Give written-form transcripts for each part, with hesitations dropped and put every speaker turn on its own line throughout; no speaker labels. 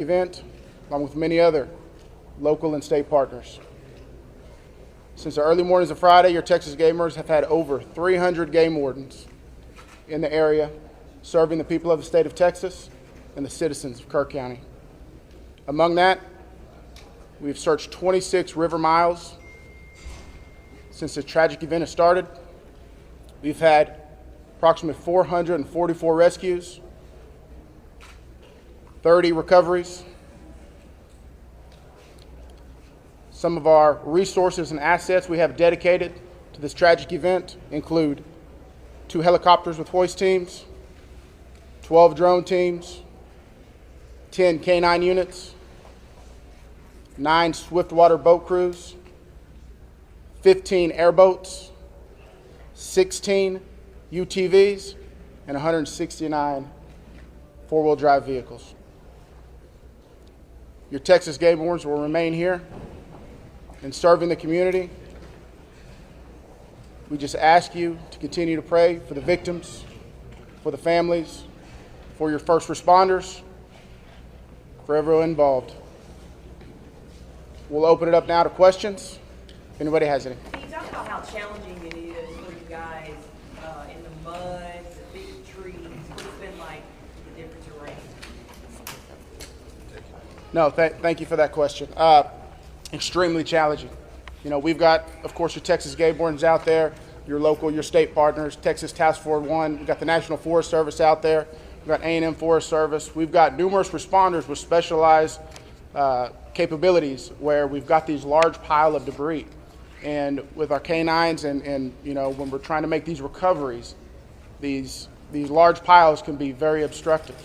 event, along with many other local and state partners. Since the early mornings of Friday, your Texas gamers have had over 300 game wardens in the area serving the people of the state of Texas and the citizens of Kerr County. Among that, we've searched 26 river miles since the tragic event has started. We've had approximately 444 rescues, 30 recoveries. Some of our resources and assets we have dedicated to this tragic event include 2 helicopters with hoist teams, 12 drone teams, 10 K-9 units, 9 swiftwater boat crews, 15 airboats, 16 UTVs, and 169 four-wheel drive vehicles. Your Texas game wardens will remain here and serving the community. We just ask you to continue to pray for the victims, for the families, for your first responders, for everyone involved. We'll open it up now to questions, if anybody has any.
Can you talk about how challenging it is for you guys in the mud, the big trees? What's it been like, the different terrain?
No, thank you for that question. Extremely challenging. You know, we've got, of course, your Texas game wardens out there, your local, your state partners, Texas Task Force 1. We've got the National Forest Service out there. We've got A&M Forest Service. We've got numerous responders with specialized capabilities where we've got these large pile of debris. And with our K-9s and you know, when we're trying to make these recoveries, these large piles can be very obstructive.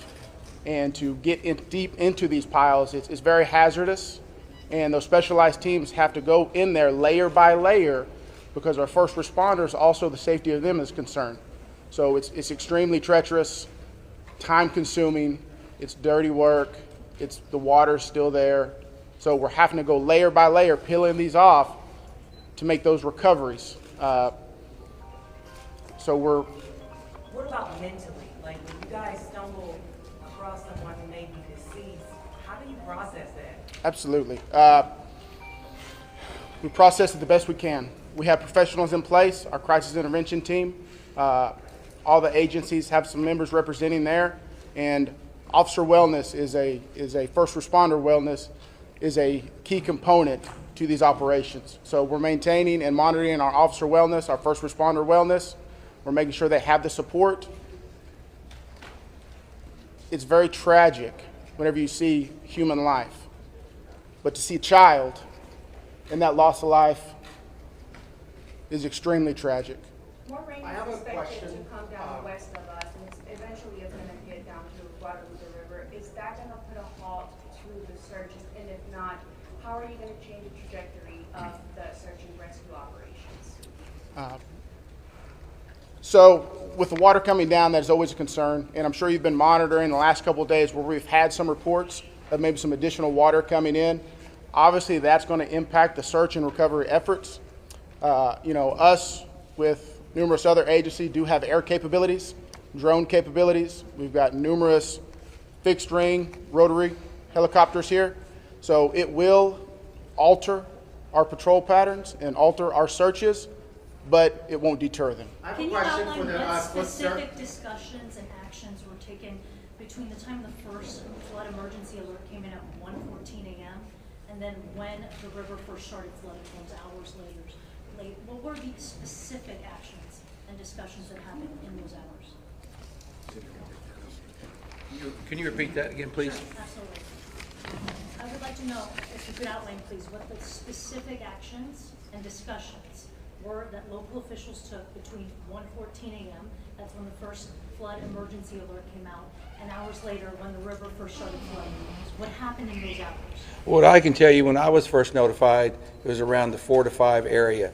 And to get deep into these piles, it's very hazardous. And those specialized teams have to go in there layer by layer because our first responders, also the safety of them is concerned. So it's extremely treacherous, time consuming, it's dirty work, the water's still there. So we're having to go layer by layer, peeling these off to make those recoveries.
What about mentally? Like when you guys stumble across someone who may be deceased, how do you process that?
Absolutely. We process it the best we can. We have professionals in place, our crisis intervention team. All the agencies have some members representing there, and officer wellness is a first responder wellness is a key component to these operations. So we're maintaining and monitoring our officer wellness, our first responder wellness. We're making sure they have the support. It's very tragic whenever you see human life, but to see a child and that loss of life is extremely tragic.
More rain is expected to come down west of us, and eventually it's going to get down to Guadalupe River. Is that going to put a halt to the searches? And if not, how are you going to change the trajectory of the search and rescue operations?
So with the water coming down, that is always a concern, and I'm sure you've been monitoring the last couple of days where we've had some reports of maybe some additional water coming in. Obviously, that's going to impact the search and recovery efforts. You know, us with numerous other agencies do have air capabilities, drone capabilities. We've got numerous fixed wing, rotary helicopters here. So it will alter our patrol patterns and alter our searches, but it won't deter them.
Can you outline what specific discussions and actions were taken between the time the first flood emergency alert came in at 1:14 a.m. and then when the river first started flooding, those hours later? What were the specific actions and discussions that happened in those hours?
Can you repeat that again, please?
Absolutely. I would like to know if you could outline, please, what the specific actions and discussions were that local officials took between 1:14 a.m., that's when the first flood emergency alert came out, and hours later when the river first started flooding. What happened in those hours?
What I can tell you, when I was first notified, it was around the 4 to 5 area.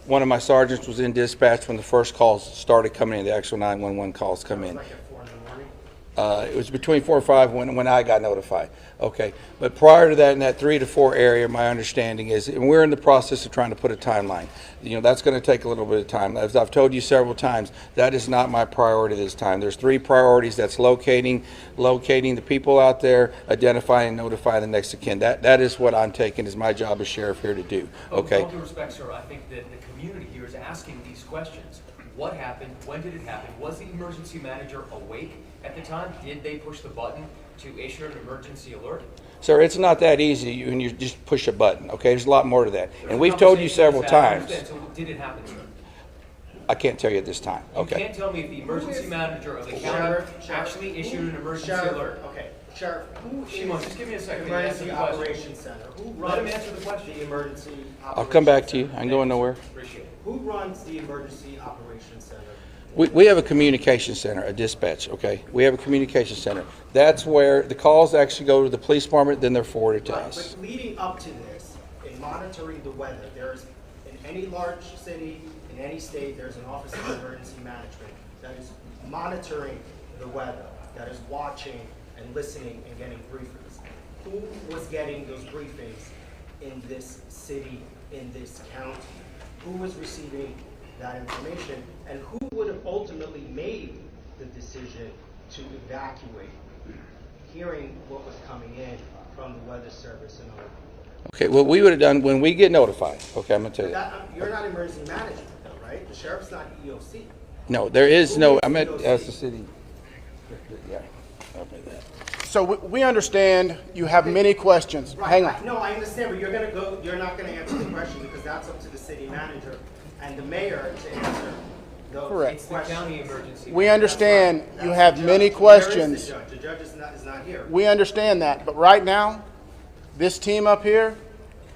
One of my sergeants was in dispatch when the first calls started coming in, the actual 911 calls come in.
Like at 4 in the morning?
It was between 4 or 5 when I got notified. Okay, but prior to that, in that 3 to 4 area, my understanding is, and we're in the process of trying to put a timeline. You know, that's going to take a little bit of time. As I've told you several times, that is not my priority this time. There's 3 priorities. That's locating the people out there, identifying and notifying the next of kin. That is what I'm taking as my job as sheriff here to do. Okay.
With all due respect, sir, I think that the community here is asking these questions. What happened? When did it happen? Was the emergency manager awake at the time? Did they push the button to issue an emergency alert?
Sir, it's not that easy when you just push a button, okay? There's a lot more to that. And we've told you several times.
So did it happen, sir?
I can't tell you at this time,
You
okay?
can't tell me if the emergency manager of the county actually issued an emergency alert.
Okay, Sheriff, who
Shimon,
is
just give me a second.
the
Answer
Emergency
the question.
Operations Center? Who
Let him
runs
answer the question.
the Emergency
I'll come back to you.
Operations
I ain't going nowhere.
Appreciate it.
Center? Who runs the Emergency Operations Center?
We have a communication center, a dispatch, okay? We have a communication center. That's where the calls actually go to the police department, then they're forwarded to
Right,
us.
but leading up to this, in monitoring the weather, there's, in any large city, in any state, there's an Office of Emergency Management that is monitoring the weather, that is watching and listening and getting briefings. Who was getting those briefings in this city, in this county? Who was receiving that information? And who would have ultimately made the decision to evacuate, hearing what was coming in from the Weather Service and other people?
Okay, what we would have done when we get notified, okay, I'm gonna tell you that.
You're not emergency management though, right? The sheriff's not EOC.
No, there is no,
Who
I
is
meant,
EOC?
as the city. Yeah, okay, that.
So we understand you have many questions. Hang on.
No, I understand, but you're not gonna answer the question because that's up to the city manager and the mayor to answer those
Correct.
It's the
questions.
county emergency.
We understand
That's
you
the
have
judge.
many
Where is
questions.
the judge? The judge is not here.
We understand that, but right now, this team up here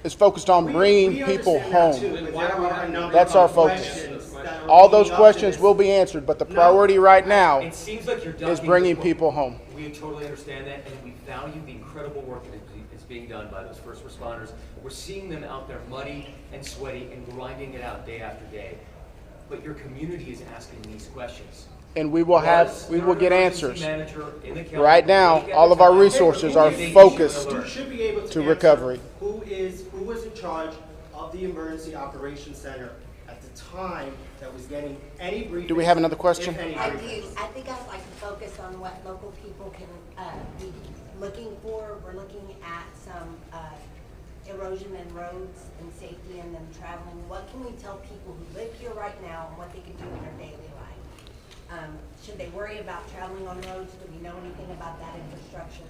is focused on bringing
We
people
understand that too,
home.
but there are a number
That's
of
our focus.
questions that are
All those
leading up to
questions
this.
will be answered, but the
No.
priority right now
It seems like you're done
is bringing people home.
We totally understand that, and we value the incredible work that is being done by those first responders. We're seeing them out there muddy and sweaty and grinding it out day after day. But your community is asking these questions.
And we will get answers.
Right
Right now, all of our resources are focused
You should be able
to
answer
recovery.
Who was in charge of the Emergency Operations Center at the time that was getting any briefings?
Do we have another question?
if any
I do.
briefings?
I think I'd like to focus on what local people can be looking for. We're looking at some erosion in roads and safety in them traveling. What can we tell people who live here right now and what they can do in their daily life? Should they worry about traveling on roads? Do we know anything about that infrastructure?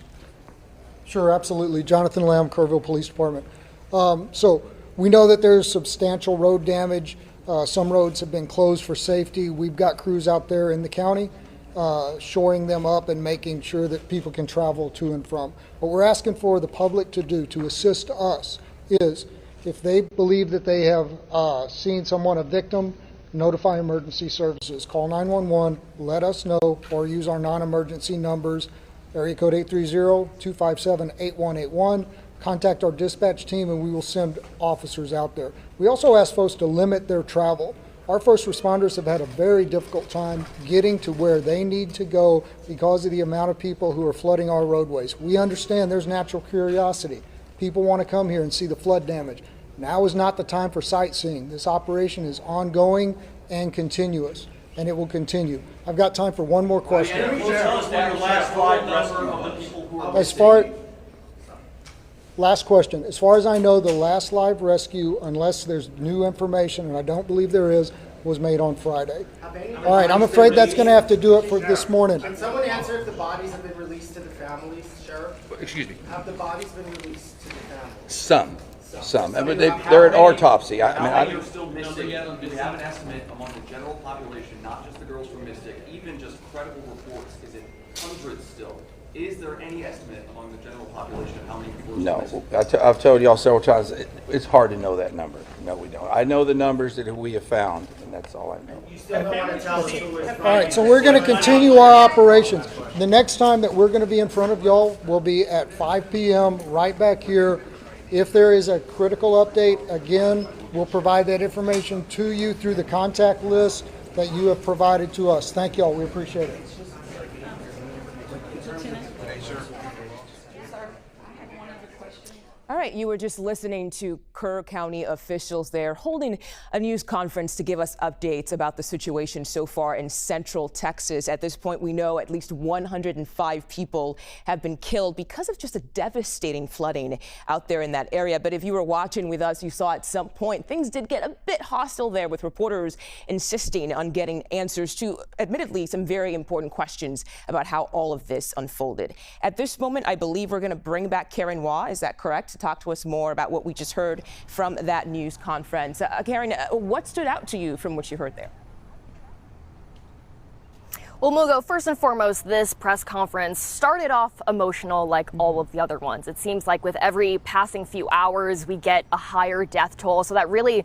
Sure, absolutely. Jonathan Lamb, Kerrville Police Department. So we know that there's substantial road damage. Some roads have been closed for safety. We've got crews out there in the county shoring them up and making sure that people can travel to and from. What we're asking for the public to do to assist us is if they believe that they have seen someone, a victim, notify emergency services. Call 911, let us know, or use our non-emergency numbers, area code 830-257-8181. Contact our dispatch team and we will send officers out there. We also ask folks to limit their travel. Our first responders have had a very difficult time getting to where they need to go because of the amount of people who are flooding our roadways. We understand there's natural curiosity. People want to come here and see the flood damage. Now is not the time for sightseeing. This operation is ongoing and continuous, and it will continue. I've got time for one more question. Last question. As far as I know, the last live rescue, unless there's new information, and I don't believe there is, was made on Friday. All right, I'm afraid that's going to have to do it for this morning.
Can someone answer if the bodies have been released to the families, Sheriff?
Excuse me.
Have the bodies been released to the families?
Some. I mean, they're at autopsy.
How many are still missing? Do we have an estimate among the general population, not just the girls from Mystic, even just credible reports? Is it hundreds still? Is there any estimate among the general population of how many people are still missing?
No. I've told y'all several times, it's hard to know that number. No, we don't. I know the numbers that we have found, and that's all I know.
You still don't want to tell us who is.
All right, so we're going to continue our operations. The next time that we're going to be in front of y'all will be at 5 p.m. right back here. If there is a critical update, again, we'll provide that information to you through the contact list that you have provided to us. Thank y'all. We appreciate it.
right, you were just listening to Kerr County officials there holding a news conference to give us updates about the situation so far in central Texas. At this point, we know at least 105 people have been killed because of just a devastating flooding out there in that area. But if you were watching with us, you saw at some point things did get a bit hostile there, with reporters insisting on getting answers to, admittedly, some very important questions about how all of this unfolded. At this moment, I believe we're going to bring back Karen Waugh. Is that correct? To talk to us more about what we just heard from that news conference. Karen, what stood out to you from what you heard there?
Well, Mugo, first and foremost, this press conference started off emotional like all of the other ones. It seems like with every passing few hours, we get a higher death toll. So that really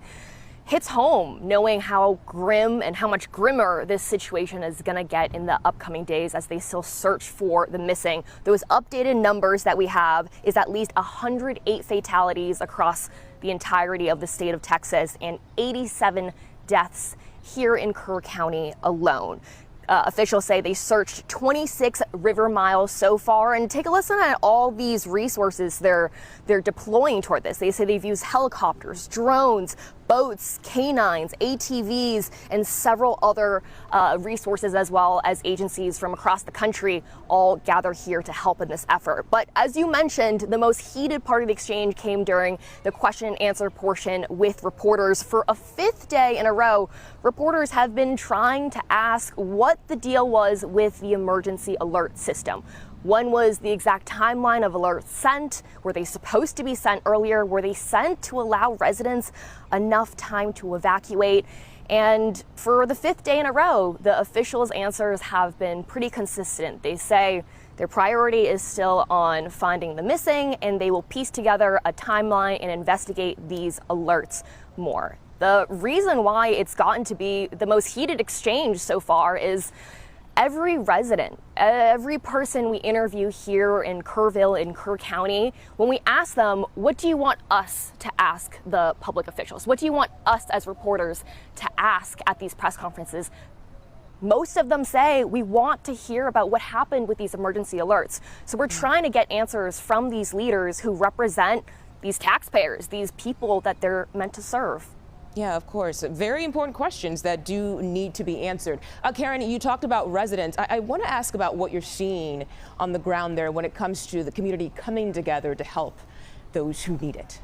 hits home, knowing how grim and how much grimmer this situation is going to get in the upcoming days as they still search for the missing. Those updated numbers that we have is at least 108 fatalities across the entirety of the state of Texas and 87 deaths here in Kerr County alone. Officials say they searched 26 river miles so far, and take a listen at all these resources they're deploying toward this. They say they've used helicopters, drones, boats, canines, ATVs, and several other resources, as well as agencies from across the country, all gather here to help in this effort. But as you mentioned, the most heated part of the exchange came during the question and answer portion with reporters. For a fifth day in a row, reporters have been trying to ask what the deal was with the emergency alert system. One was the exact timeline of alerts sent. Were they supposed to be sent earlier? Were they sent to allow residents enough time to evacuate? And for the fifth day in a row, the officials' answers have been pretty consistent. They say their priority is still on finding the missing, and they will piece together a timeline and investigate these alerts more. The reason why it's gotten to be the most heated exchange so far is every resident, every person we interview here in Kerrville, in Kerr County, when we ask them, what do you want us to ask the public officials? What do you want us as reporters to ask at these press conferences? Most of them say, we want to hear about what happened with these emergency alerts. So we're trying to get answers from these leaders who represent these taxpayers, these people that they're meant to serve.
Yeah, of course. Very important questions that do need to be answered. Karen, you talked about residents. I want to ask about what you're seeing on the ground there when it comes to the community coming together to help those who need it.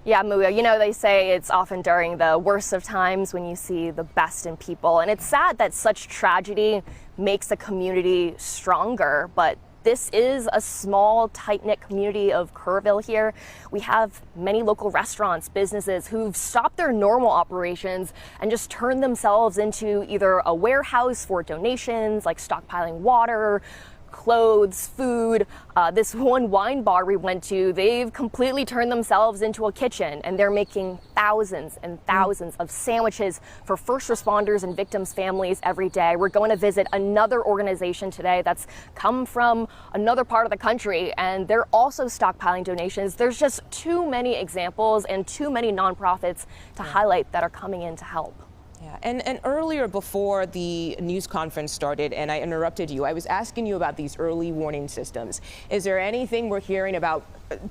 Yeah, Muya, you know, they say it's often during the worst of times when you see the best in people. And it's sad that such tragedy makes a community stronger, but this is a small, tight-knit community of Kerrville here. We have many local restaurants, businesses who've stopped their normal operations and just turned themselves into either a warehouse for donations, like stockpiling water, clothes, food. This one wine bar we went to, they've completely turned themselves into a kitchen, and they're making thousands and thousands of sandwiches for first responders and victims' families every day. We're going to visit another organization today that's come from another part of the country, and they're also stockpiling donations. There's just too many examples and too many nonprofits to highlight that are coming in to help.
Yeah, and earlier before the news conference started and I interrupted you, I was asking you about these early warning systems. Is there anything we're hearing about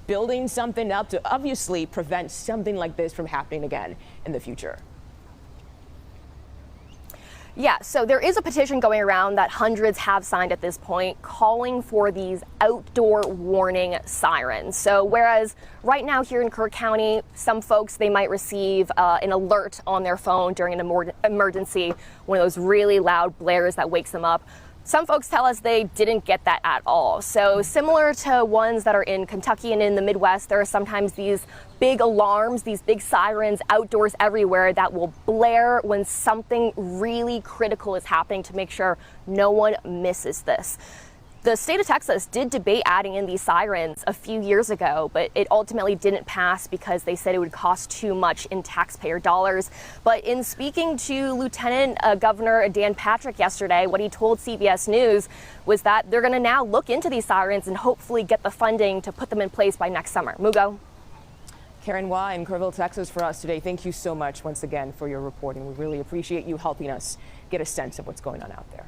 building something up to obviously prevent something like this from happening again in the future?
Yeah, so there is a petition going around that hundreds have signed at this point calling for these outdoor warning sirens. So whereas right now here in Kerr County, some folks, they might receive an alert on their phone during an emergency, one of those really loud blares that wakes them up. Some folks tell us they didn't get that at all. So similar to ones that are in Kentucky and in the Midwest, there are sometimes these big alarms, these big sirens outdoors everywhere that will blare when something really critical is happening to make sure no one misses this. The state of Texas did debate adding in these sirens a few years ago, but it ultimately didn't pass because they said it would cost too much in taxpayer dollars. But in speaking to Lieutenant Governor Dan Patrick yesterday, what he told CBS News was that they're going to now look into these sirens and hopefully get the funding to put them in place by next summer. Mugo.
Karen Waugh in Kerrville, Texas for us today. Thank you so much once again for your reporting. We really appreciate you helping us get a sense of what's going on out there.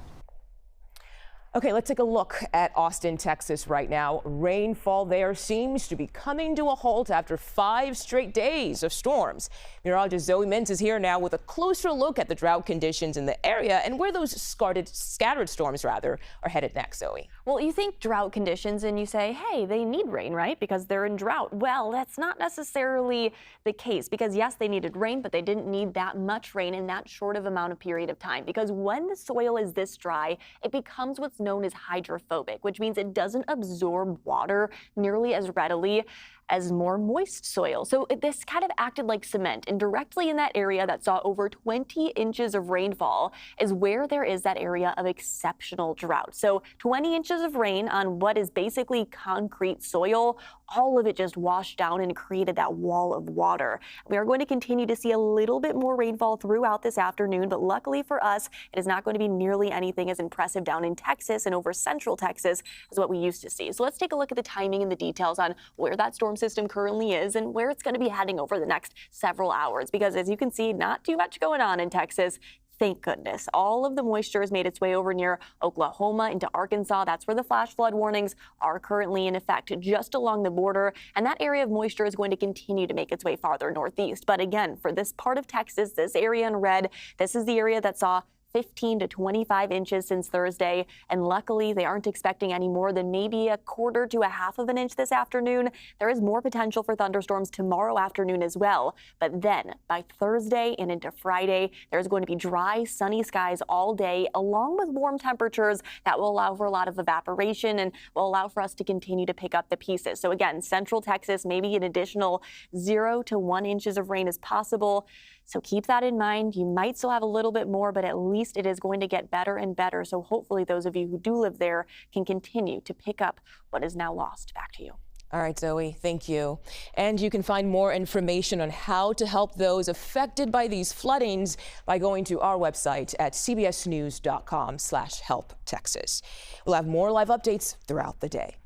Okay, let's take a look at Austin, Texas right now. Rainfall there seems to be coming to a halt after 5 straight days of storms. Meteorologist Zoe Mintz is here now with a closer look at the drought conditions in the area and where those scattered storms are headed next, Zoe.
Well, you think drought conditions and you say, hey, they need rain, right? Because they're in drought. Well, that's not necessarily the case because yes, they needed rain, but they didn't need that much rain in that short of amount of period of time. Because when the soil is this dry, it becomes what's known as hydrophobic, which means it doesn't absorb water nearly as readily as more moist soil. So this kind of acted like cement, and directly in that area that saw over 20 inches of rainfall is where there is that area of exceptional drought. So 20 inches of rain on what is basically concrete soil, all of it just washed down and created that wall of water. We are going to continue to see a little bit more rainfall throughout this afternoon, but luckily for us, it is not going to be nearly anything as impressive down in Texas and over central Texas as what we used to see. So let's take a look at the timing and the details on where that storm system currently is and where it's going to be heading over the next several hours, because as you can see, not too much going on in Texas. Thank goodness. All of the moisture has made its way over near Oklahoma into Arkansas. That's where the flash flood warnings are currently in effect, just along the border. And that area of moisture is going to continue to make its way farther northeast. But again, for this part of Texas, this area in red, this is the area that saw 15 to 25 inches since Thursday. And luckily, they aren't expecting any more than maybe a quarter to a half of an inch this afternoon. There is more potential for thunderstorms tomorrow afternoon as well. But then by Thursday and into Friday, there's going to be dry, sunny skies all day, along with warm temperatures that will allow for a lot of evaporation and will allow for us to continue to pick up the pieces. So again, central Texas, maybe an additional 0 to 1 inches of rain is possible. So keep that in mind. You might still have a little bit more, but at least it is going to get better and better. So hopefully those of you who do live there can continue to pick up what is now lost. Back to you.
All right, Zoe, thank you. And you can find more information on how to help those affected by these floodings by going to our website at cbsnews.com/helptexas. We'll have more live updates throughout the day.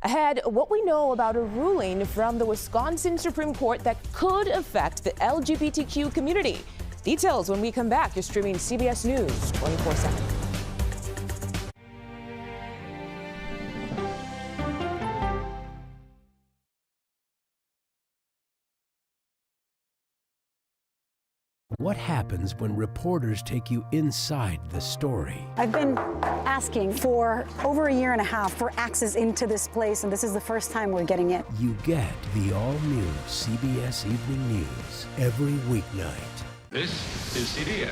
Ahead, what we know about a ruling from the Wisconsin Supreme Court that could affect the LGBTQ community. Details when we come back. You're streaming CBS News 24/7.
What happens when reporters take you inside the story?
I've been asking for over a year and a half for access into this place, and this is the first time we're getting it.
You get the all-new CBS Evening News every weeknight.
This is CBS.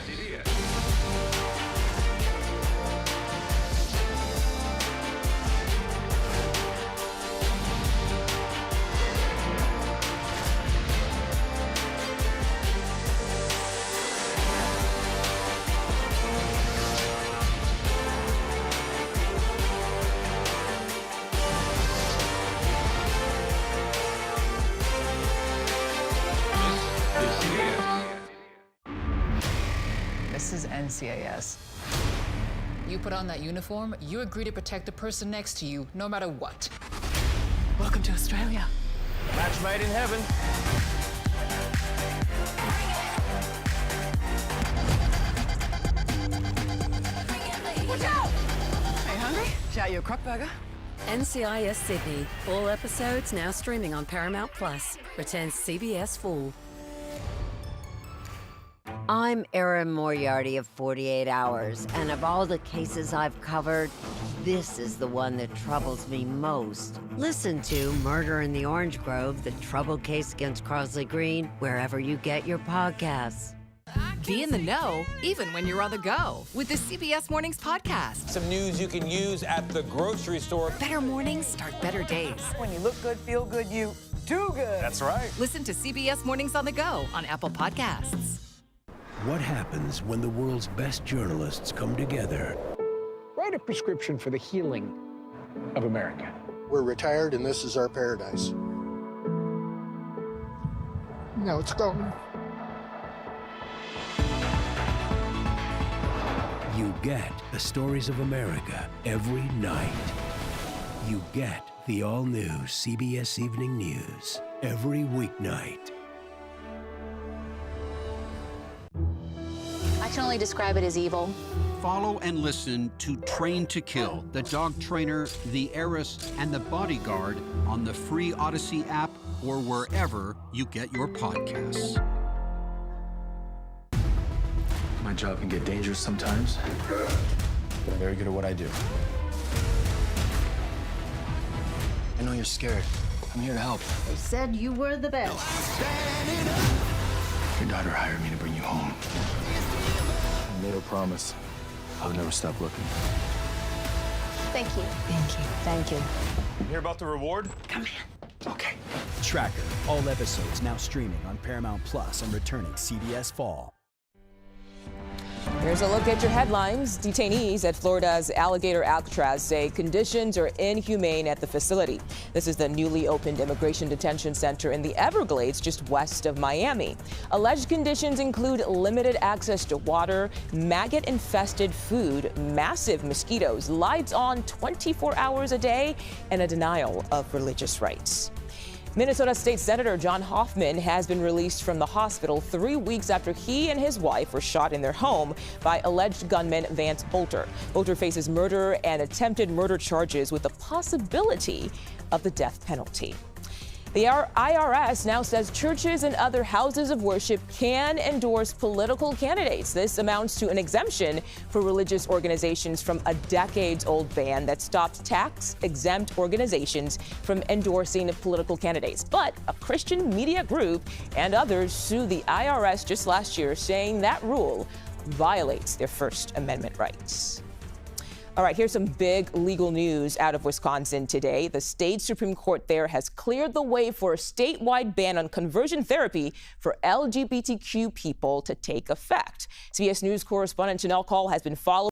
This is NCIS. You put on that uniform, you agree to protect the person next to you, no matter what. Welcome to Australia.
Match made in heaven.
Watch out! Hey, hungry? Shout you a crock burger.
NCIS Sydney. All episodes now streaming on Paramount Plus. Returns CBS Fall.
I'm Erin Moriarty of 48 Hours, and of all the cases I've covered, this is the one that troubles me most. Listen to Murder in the Orange Grove, the troubled case against Crosley Green, wherever you get your podcasts.
Be in the know, even when you're on the go, with the CBS Mornings podcast.
Some news you can use at the grocery store.
Better mornings start better days.
When you look good, feel good, you do good.
That's right.
Listen to CBS Mornings on the go on Apple Podcasts.
What happens when the world's best journalists come together?
Write a prescription for the healing of America.
We're retired and this is our paradise.
Now it's gone.
You get the stories of America every night. You get the all-new CBS Evening News every weeknight.
I can only describe it as evil.
Follow and listen to Train to Kill, The Dog Trainer, The Heiress, and The Bodyguard on the free Odyssey app or wherever you get your podcasts.
My job can get dangerous sometimes, but I'm very good at what I do. I know you're scared. I'm here to help.
They said you were the best.
Your daughter hired me to bring you home. I made her promise I would never stop looking.
Thank you.
Thank you.
Thank you.
Hear about the reward?
Come in.
Okay.
Tracker, all episodes now streaming on Paramount Plus and returning CBS Fall.
Here's a look at your headlines. Detainees at Florida's Alligator Alcatraz say conditions are inhumane at the facility. This is the newly opened immigration detention center in the Everglades, just west of Miami. Alleged conditions include limited access to water, maggot-infested food, massive mosquitoes, lights on 24 hours a day, and a denial of religious rights. Minnesota State Senator John Hoffman has been released from the hospital 3 weeks after he and his wife were shot in their home by alleged gunman Vance Bolter. Bolter faces murder and attempted murder charges with the possibility of the death penalty. The IRS now says churches and other houses of worship can endorse political candidates. This amounts to an exemption for religious organizations from a decades-old ban that stopped tax-exempt organizations from endorsing political candidates. But a Christian media group and others sued the IRS just last year, saying that rule violates their First Amendment rights. All right, here's some big legal news out of Wisconsin today. The state Supreme Court there has cleared the way for a statewide ban on conversion therapy for LGBTQ people to take effect. CBS News correspondent Janelle Call has been following